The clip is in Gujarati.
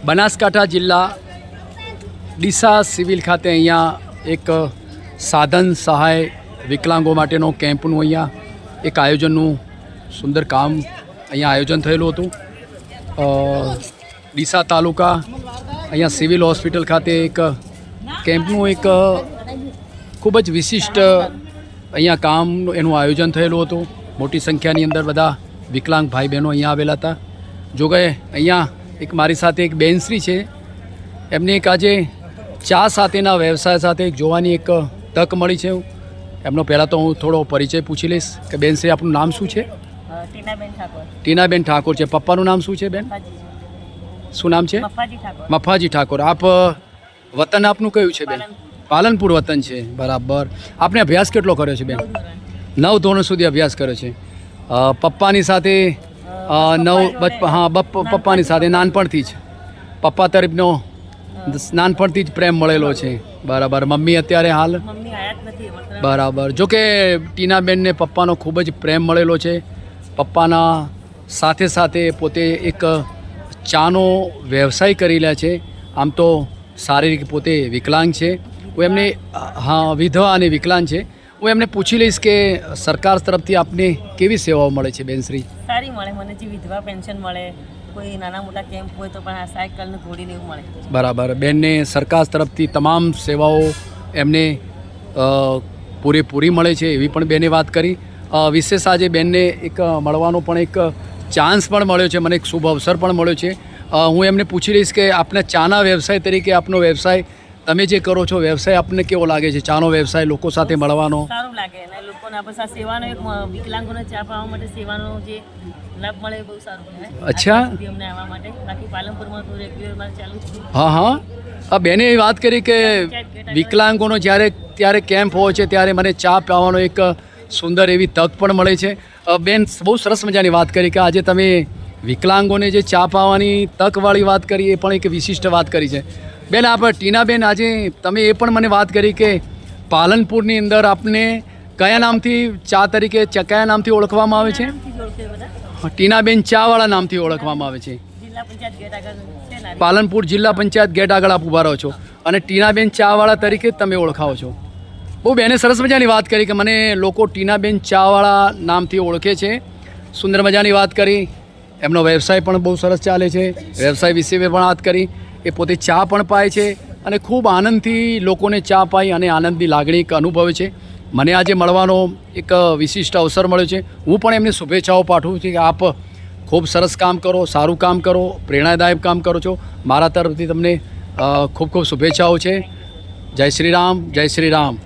બનાસકાંઠા જિલ્લા ડીસા સિવિલ ખાતે અહીંયા એક સાધન સહાય વિકલાંગો માટેનો કેમ્પનું અહીંયા એક આયોજનનું સુંદર કામ અહીંયા આયોજન થયેલું હતું। ડીસા તાલુકા અહીંયા સિવિલ હોસ્પિટલ ખાતે એક કેમ્પનું એક ખૂબ જ વિશિષ્ટ અહીંયા કામનું એનું આયોજન થયેલું હતું। મોટી સંખ્યાની અંદર બધા વિકલાંગ ભાઈ બહેનો અહીંયા આવેલા હતા। જો કે અહીંયા એક મારી સાથે એક બેનશ્રી છે, એમને એક આજે ચા સાથેના વ્યવસાય સાથે એક જોવાની એક તક મળી છે। એમનો પહેલાં તો હું થોડો પરિચય પૂછી લઈશ કે બેનશ્રી આપનું નામ શું છે? ટીનાબેન ઠાકોર। ટીનાબેન ઠાકોર છે। પપ્પાનું નામ શું છે બેન? શું નામ છે? મફાજી ઠાકોર। મફાજી ઠાકોર। આપ વતન આપનું કયું છે બેન? પાલનપુર વતન છે, બરાબર। આપને અભ્યાસ કેટલો કર્યો છે બેન? 9 ધોરણ સુધી અભ્યાસ કર્યો છે। પપ્પાની સાથે પપ્પાની સાથે નાનપણથી જ પપ્પા તરફનો નાનપણથી જ પ્રેમ મળેલો છે, બરાબર। મમ્મી અત્યારે હાલ મમ્મી આયા જ નથી મતલબ બરાબર। જો કે ટીનાબેનને પપ્પાનો ખૂબ જ પ્રેમ મળેલો છે। પપ્પાના સાથે સાથે પોતે એક ચાનો વ્યવસાય કરી રહ્યા છે। આમ તો શારીરિક પોતે વિકલાંગ છે। હું એમને વિધવા અને વિકલાંગ છે। હું એમને પૂછી લઈશ કે સરકાર તરફથી આપને કેવી સેવાઓ મળે છે બેનશ્રી? સારી મળે મને, જે વિધવા પેન્શન મળે, કોઈ નાના મોટા કેમ્પ હોય તો પણ આ સાયકલનું ઘોડીને એવું મળે, બરાબર। બેનને સરકાર તરફથી તમામ સેવાઓ એમને પૂરેપૂરી મળે છે એવી પણ બેને વાત કરી। વિશેષ આજે બેનને એક મળવાનો પણ એક ચાન્સ પણ મળ્યો છે, મને એક શુભ અવસર પણ મળ્યો છે। હું એમને પૂછી લઈશ કે આપના ચાના વ્યવસાય તરીકે આપનો વ્યવસાય તમે જે કરો છો વ્યવસાય આપને કેવો લાગે છે? ચાનો વ્યવસાય લોકો સાથે મળવાનો સારું લાગે અને લોકોને બસ આ સેવાનો એક વિકલાંગોને ચા પાવા માટે સેવાનો જે લાભ મળે એ બહુ સારું કહેવાય। અચ્છા, અમને આવવા માટે બાકી પાલનપુરમાં તો રેગ્યુલર મારે ચાલુ છે। હા બેને એ વાત કરી કે વિકલાંગોનો ત્યારે કેમ્પ હોય છે ત્યારે મને ચા પીવાનો એક સુંદર એવી તક પણ મળે છે। બેન બહુ સરસ મજાની વાત કરી કે આજે તમે વિકલાંગોને જે ચા પાવાની તકવાળી વાત કરી એ પણ એક વિશિષ્ટ વાત કરી છે। બેન આપ ટીનાબેન આજે તમે એ પણ મને વાત કરી કે પાલનપુરની અંદર આપને કયા નામથી ચા તરીકે કયા નામથી ઓળખવામાં આવે છે? ટીનાબેન ચાવાળા નામથી ઓળખવામાં આવે છે। જિલ્લા પંચાયત ગેટ આગળ છે ને, પાલનપુર જિલ્લા પંચાયત ગેટ આગળ આપ ઊભા રહો છો અને ટીનાબેન ચાવાળા તરીકે જ તમે ઓળખાવો છો। બહુ બેને સરસ મજાની વાત કરી કે મને લોકો ટીનાબેન ચાવાળા નામથી ઓળખે છે। સુંદર મજાની વાત કરી। એમનો વ્યવસાય પણ બહુ સરસ ચાલે છે। વ્યવસાય વિશે પણ વાત કરી। એ પોતે ચા પણ પાય છે અને ખૂબ આનંદથી લોકોને ચા પાઈ અને આનંદની લાગણી અનુભવે છે। મને આજે મળવાનો એક વિશિષ્ટ અવસર મળ્યો છે। હું પણ એમને શુભેચ્છાઓ પાઠવું છું કે આપ ખૂબ સરસ કામ કરો, સારું કામ કરો, પ્રેરણાદાયક કામ કરો છો। મારા તરફથી તમને ખૂબ ખૂબ શુભેચ્છાઓ છે। જય શ્રી રામ, જય શ્રી રામ।